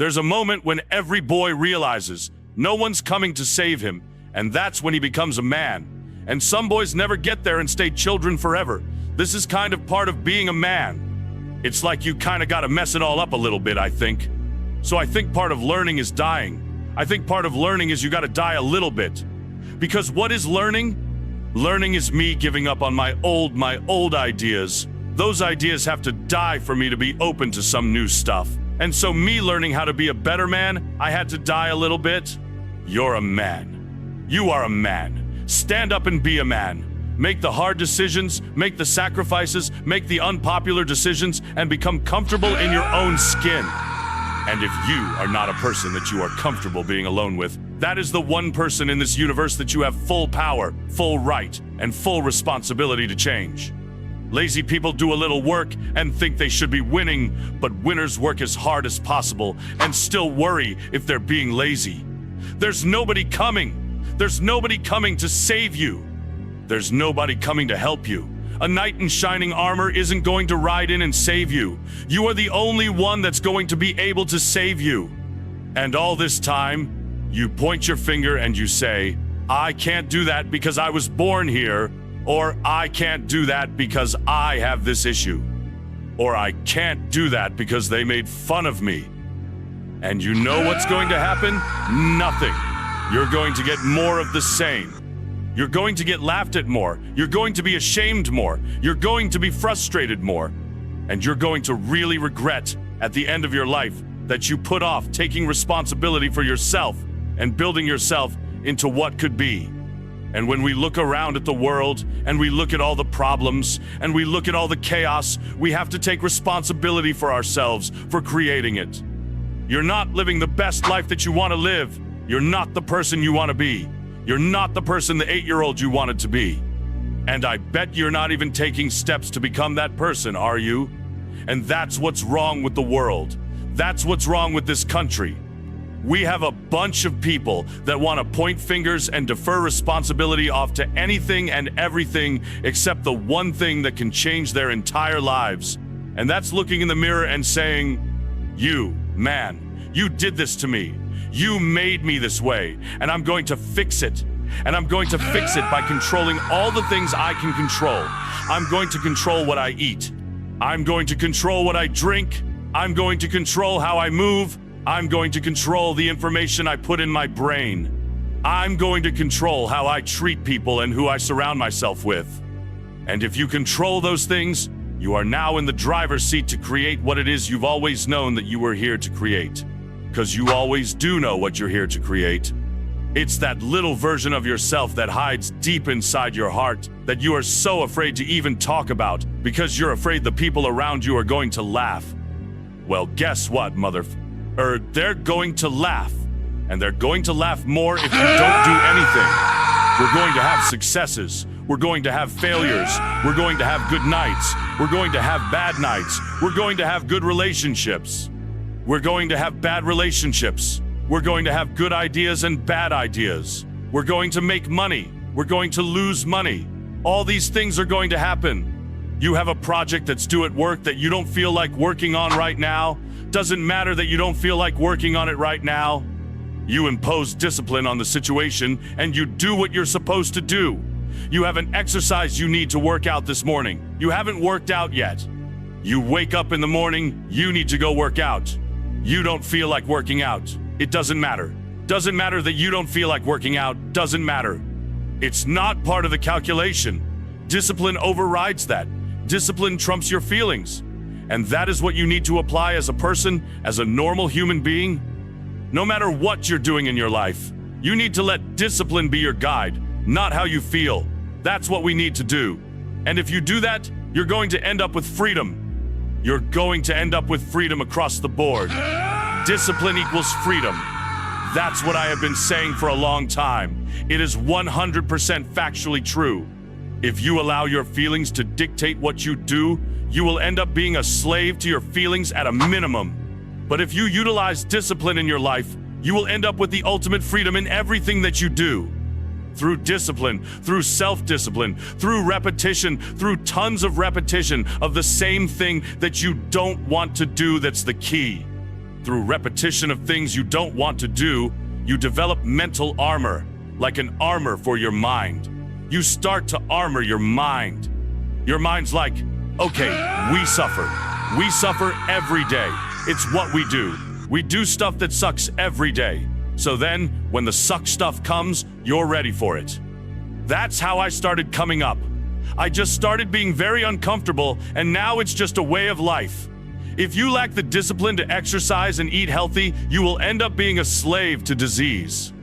There's a moment when every boy realizes no one's coming to save him, and that's when he becomes a man. And some boys never get there and stay children forever. This is kind of part of being a man. It's like you kind of got to mess it all up a little bit, I think. So I think part of learning is dying. I think part of learning is you got to die a little bit. Because what is learning? Learning is me giving up on my old ideas. Those ideas have to die for me to be open to some new stuff. And so me learning how to be a better man, I had to die a little bit. You're a man. You are a man. Stand up and be a man. Make the hard decisions, make the sacrifices, make the unpopular decisions, and become comfortable in your own skin. And if you are not a person that you are comfortable being alone with, that is the one person in this universe that you have full power, full right, and full responsibility to change. Lazy people do a little work and think they should be winning, but winners work as hard as possible and still worry if they're being lazy. There's nobody coming. There's nobody coming to save you. There's nobody coming to help you. A knight in shining armor isn't going to ride in and save you. You are the only one that's going to be able to save you. And all this time, you point your finger and you say, I can't do that because I was born here, or I can't do that because I have this issue, or I can't do that because they made fun of me. And you know what's going to happen? Nothing. You're going to get more of the same. You're going to get laughed at more. You're going to be ashamed more. You're going to be frustrated more. And you're going to really regret at the end of your life that you put off taking responsibility for yourself and building yourself into what could be. And when we look around at the world and we look at all the problems and we look at all the chaos, we have to take responsibility for ourselves for creating it. You're not living the best life that you want to live. You're not the person you want to be. You're not the person the 8-year-old you wanted to be. And I bet you're not even taking steps to become that person, are you? And that's what's wrong with the world. That's what's wrong with this country. We have a bunch of people that want to point fingers and defer responsibility off to anything and everything except the one thing that can change their entire lives. And that's looking in the mirror and saying, you, man, you did this to me. You made me this way, and I'm going to fix it. And I'm going to fix it by controlling all the things I can control. I'm going to control what I eat. I'm going to control what I drink. I'm going to control how I move. I'm going to control the information I put in my brain. I'm going to control how I treat people and who I surround myself with. And if you control those things, you are now in the driver's seat to create what it is you've always known that you were here to create. Because you always do know what you're here to create. It's that little version of yourself that hides deep inside your heart that you are so afraid to even talk about because you're afraid the people around you are going to laugh. Well, guess what, they're going to laugh. And they're going to laugh more if you don't do anything. We're going to have successes. We're going to have failures. We're going to have good nights. We're going to have bad nights. We're going to have good relationships. We're going to have bad relationships. We're going to have good ideas and bad ideas. We're going to make money. We're going to lose money. All these things are going to happen. You have a project that's due at work that you don't feel like working on right now. Doesn't matter that you don't feel like working on it right now. You impose discipline on the situation and you do what you're supposed to do. You have an exercise you need to work out this morning. You haven't worked out yet. You wake up in the morning, you need to go work out. You don't feel like working out. It doesn't matter. Doesn't matter that you don't feel like working out. Doesn't matter. It's not part of the calculation. Discipline overrides that. Discipline trumps your feelings. And that is what you need to apply as a person, as a normal human being. No matter what you're doing in your life, you need to let discipline be your guide, not how you feel. That's what we need to do. And if you do that, you're going to end up with freedom. You're going to end up with freedom across the board. Discipline equals freedom. That's what I have been saying for a long time. It is 100% factually true. If you allow your feelings to dictate what you do, you will end up being a slave to your feelings at a minimum. But if you utilize discipline in your life, you will end up with the ultimate freedom in everything that you do. Through discipline, through self-discipline, through repetition, through tons of repetition of the same thing that you don't want to do, that's the key. Through repetition of things you don't want to do, you develop mental armor, like an armor for your mind. You start to armor your mind. Your mind's like, okay, we suffer. We suffer every day. It's what we do. We do stuff that sucks every day. So then, when the suck stuff comes, you're ready for it. That's how I started coming up. I just started being very uncomfortable, and now it's just a way of life. If you lack the discipline to exercise and eat healthy, you will end up being a slave to disease.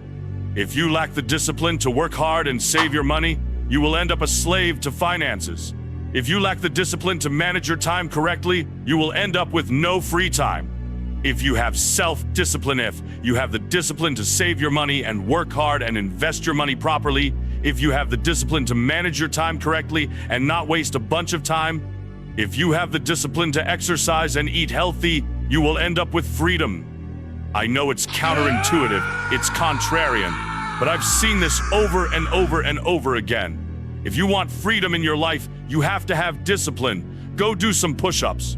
If you lack the discipline to work hard and save your money, you will end up a slave to finances. If you lack the discipline to manage your time correctly, you will end up with no free time. If you have self-discipline, if you have the discipline to save your money and work hard and invest your money properly, if you have the discipline to manage your time correctly and not waste a bunch of time, if you have the discipline to exercise and eat healthy, you will end up with freedom. I know it's counterintuitive, it's contrarian, but I've seen this over and over and over again. If you want freedom in your life, you have to have discipline. Go do some push-ups.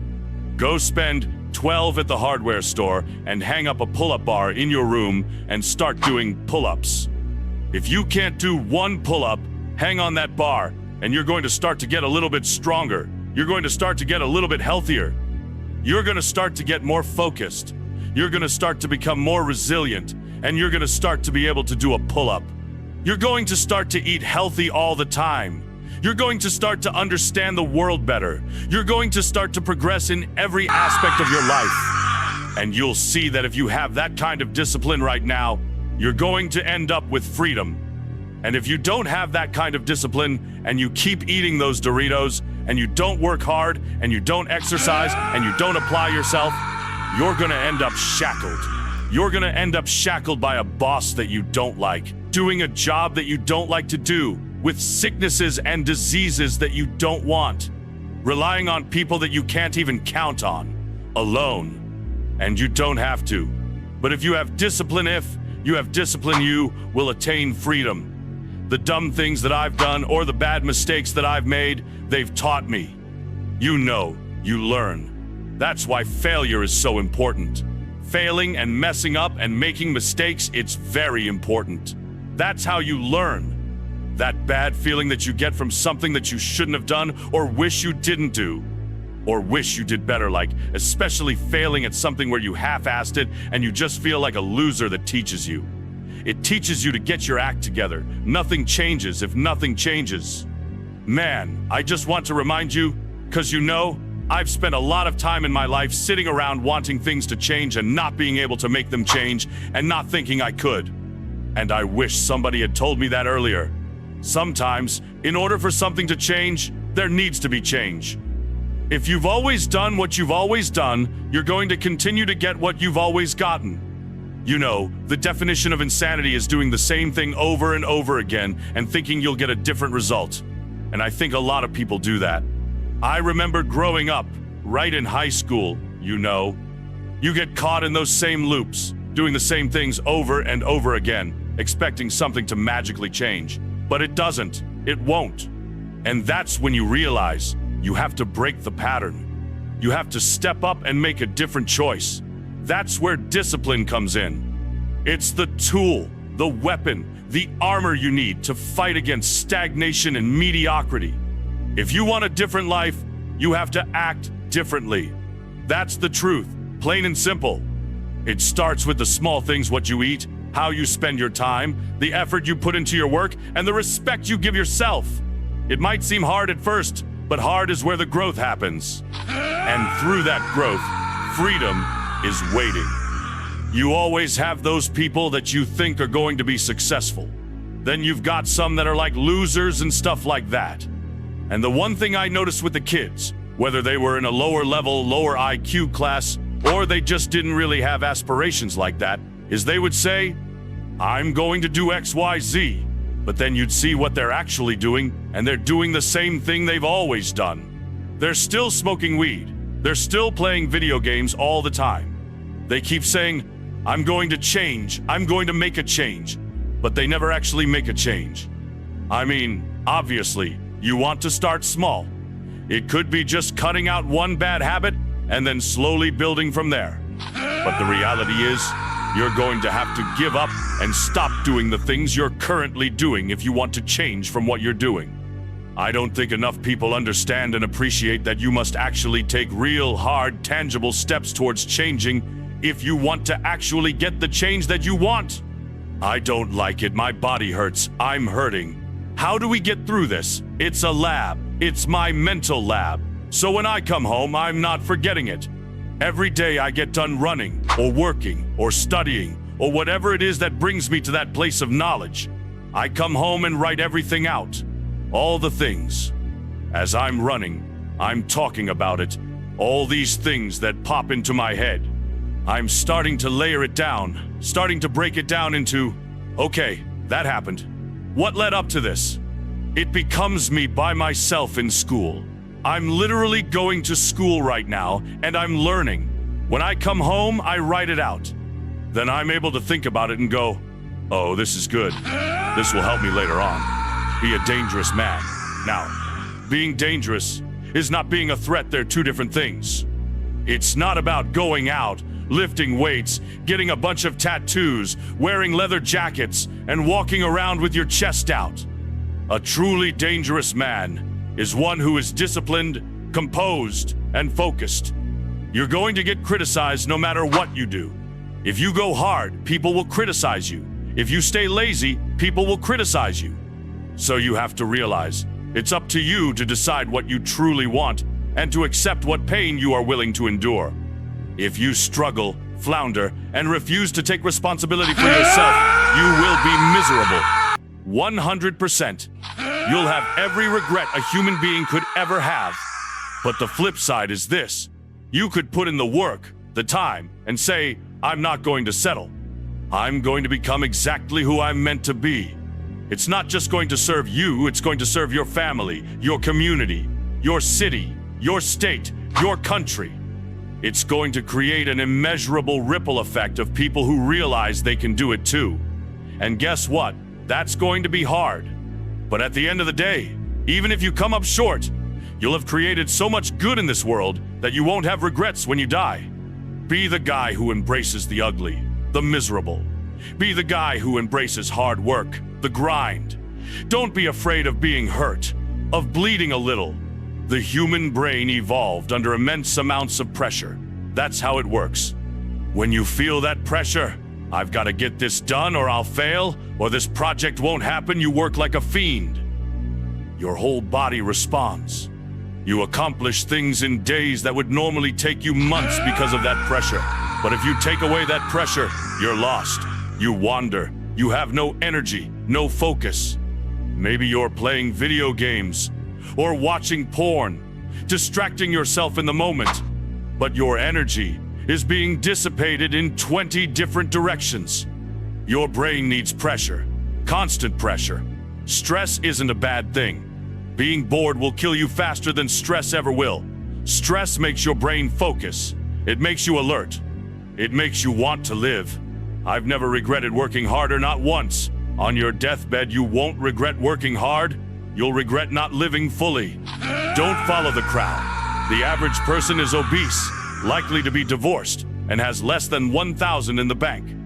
Go spend 12 at the hardware store and hang up a pull-up bar in your room and start doing pull-ups. If you can't do one pull-up, hang on that bar and you're going to start to get a little bit stronger. You're going to start to get a little bit healthier. You're going to start to get more focused. You're going to start to become more resilient, and you're going to start to be able to do a pull-up. You're going to start to eat healthy all the time. You're going to start to understand the world better. You're going to start to progress in every aspect of your life. And you'll see that if you have that kind of discipline right now, you're going to end up with freedom. And if you don't have that kind of discipline and you keep eating those Doritos and you don't work hard and you don't exercise and you don't apply yourself, you're gonna end up shackled. You're gonna end up shackled by a boss that you don't like, doing a job that you don't like to do, with sicknesses and diseases that you don't want, relying on people that you can't even count on, alone. And you don't have to. But if you have discipline, you will attain freedom. The dumb things that I've done or the bad mistakes that I've made, they've taught me. You know, you learn. That's why failure is so important. Failing and messing up and making mistakes, it's very important. That's how you learn. That bad feeling that you get from something that you shouldn't have done or wish you didn't do, or wish you did better, like especially failing at something where you half-assed it and you just feel like a loser, that teaches you. It teaches you to get your act together. Nothing changes if nothing changes. Man, I just want to remind you, because you know, I've spent a lot of time in my life sitting around wanting things to change and not being able to make them change and not thinking I could. And I wish somebody had told me that earlier. Sometimes, in order for something to change, there needs to be change. If you've always done what you've always done, you're going to continue to get what you've always gotten. You know, the definition of insanity is doing the same thing over and over again and thinking you'll get a different result. And I think a lot of people do that. I remember growing up, right in high school, you know. You get caught in those same loops, doing the same things over and over again, expecting something to magically change. But it doesn't. It won't. And that's when you realize you have to break the pattern. You have to step up and make a different choice. That's where discipline comes in. It's the tool, the weapon, the armor you need to fight against stagnation and mediocrity. If you want a different life, you have to act differently. That's the truth, plain and simple. It starts with the small things: what you eat, how you spend your time, the effort you put into your work, and the respect you give yourself. It might seem hard at first, but hard is where the growth happens. And through that growth, freedom is waiting. You always have those people that you think are going to be successful. Then you've got some that are like losers and stuff like that. And the one thing I noticed with the kids, whether they were in a lower level, lower IQ class, or they just didn't really have aspirations like that, is they would say, I'm going to do XYZ. But then you'd see what they're actually doing, and they're doing the same thing they've always done. They're still smoking weed. They're still playing video games all the time. They keep saying, I'm going to change, I'm going to make a change, but they never actually make a change. I mean, obviously, you want to start small. It could be just cutting out one bad habit and then slowly building from there. But the reality is, you're going to have to give up and stop doing the things you're currently doing if you want to change from what you're doing. I don't think enough people understand and appreciate that you must actually take real, hard, tangible steps towards changing if you want to actually get the change that you want. I don't like it. My body hurts. I'm hurting. How do we get through this? It's a lab. It's my mental lab. So when I come home, I'm not forgetting it. Every day I get done running, or working, or studying, or whatever it is that brings me to that place of knowledge, I come home and write everything out. All the things. As I'm running, I'm talking about it. All these things that pop into my head. I'm starting to layer it down, starting to break it down into, okay, that happened. What led up to this? It becomes me by myself in school. I'm literally going to school right now, and I'm learning. When I come home, I write it out. Then I'm able to think about it and go, oh, this is good. This will help me later on. Be a dangerous man. Now, being dangerous is not being a threat. They're two different things. It's not about going out, lifting weights, getting a bunch of tattoos, wearing leather jackets, and walking around with your chest out. A truly dangerous man is one who is disciplined, composed, and focused. You're going to get criticized no matter what you do. If you go hard, people will criticize you. If you stay lazy, people will criticize you. So you have to realize, it's up to you to decide what you truly want and to accept what pain you are willing to endure. If you struggle, flounder, and refuse to take responsibility for yourself, you will be miserable. 100%. You'll have every regret a human being could ever have. But the flip side is this. You could put in the work, the time, and say, I'm not going to settle. I'm going to become exactly who I'm meant to be. It's not just going to serve you, it's going to serve your family, your community, your city, your state, your country. It's going to create an immeasurable ripple effect of people who realize they can do it too. And guess what? That's going to be hard. But at the end of the day, even if you come up short, you'll have created so much good in this world that you won't have regrets when you die. Be the guy who embraces the ugly, the miserable. Be the guy who embraces hard work, the grind. Don't be afraid of being hurt, of bleeding a little. The human brain evolved under immense amounts of pressure. That's how it works. When you feel that pressure, I've got to get this done or I'll fail, or this project won't happen, you work like a fiend. Your whole body responds. You accomplish things in days that would normally take you months because of that pressure. But if you take away that pressure, you're lost. You wander. You have no energy, no focus. Maybe you're playing video games or watching porn, distracting yourself in the moment. But your energy is being dissipated in 20 different directions. Your brain needs pressure, constant pressure. Stress isn't a bad thing. Being bored will kill you faster than stress ever will. Stress makes your brain focus. It makes you alert. It makes you want to live. I've never regretted working harder, not once. On your deathbed, you won't regret working hard. You'll regret not living fully. Don't follow the crowd. The average person is obese, likely to be divorced, and has less than 1,000 in the bank.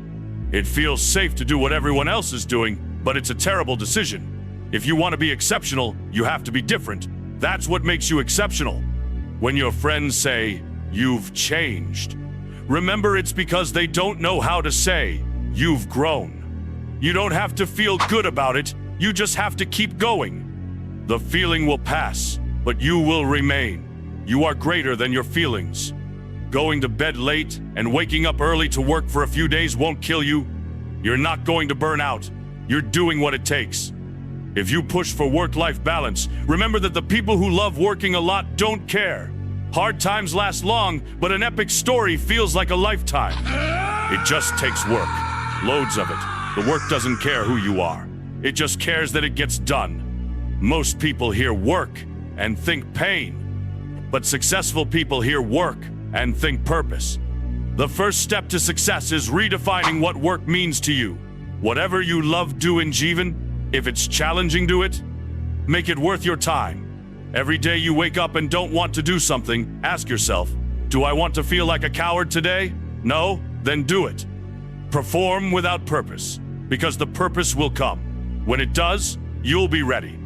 It feels safe to do what everyone else is doing, but it's a terrible decision. If you want to be exceptional, you have to be different. That's what makes you exceptional. When your friends say, you've changed, remember it's because they don't know how to say, you've grown. You don't have to feel good about it, you just have to keep going. The feeling will pass, but you will remain. You are greater than your feelings. Going to bed late and waking up early to work for a few days won't kill you. You're not going to burn out. You're doing what it takes. If you push for work-life balance, remember that the people who love working a lot don't care. Hard times last long, but an epic story feels like a lifetime. It just takes work. Loads of it. The work doesn't care who you are. It just cares that it gets done. Most people hear work and think pain, but successful people hear work and think purpose. The first step to success is redefining what work means to you. Whatever you love doing, Jeevan, if it's challenging, do it. Make it worth your time. Every day you wake up and don't want to do something, ask yourself, do I want to feel like a coward today? No? Then do it. Perform without purpose, because the purpose will come. When it does, you'll be ready.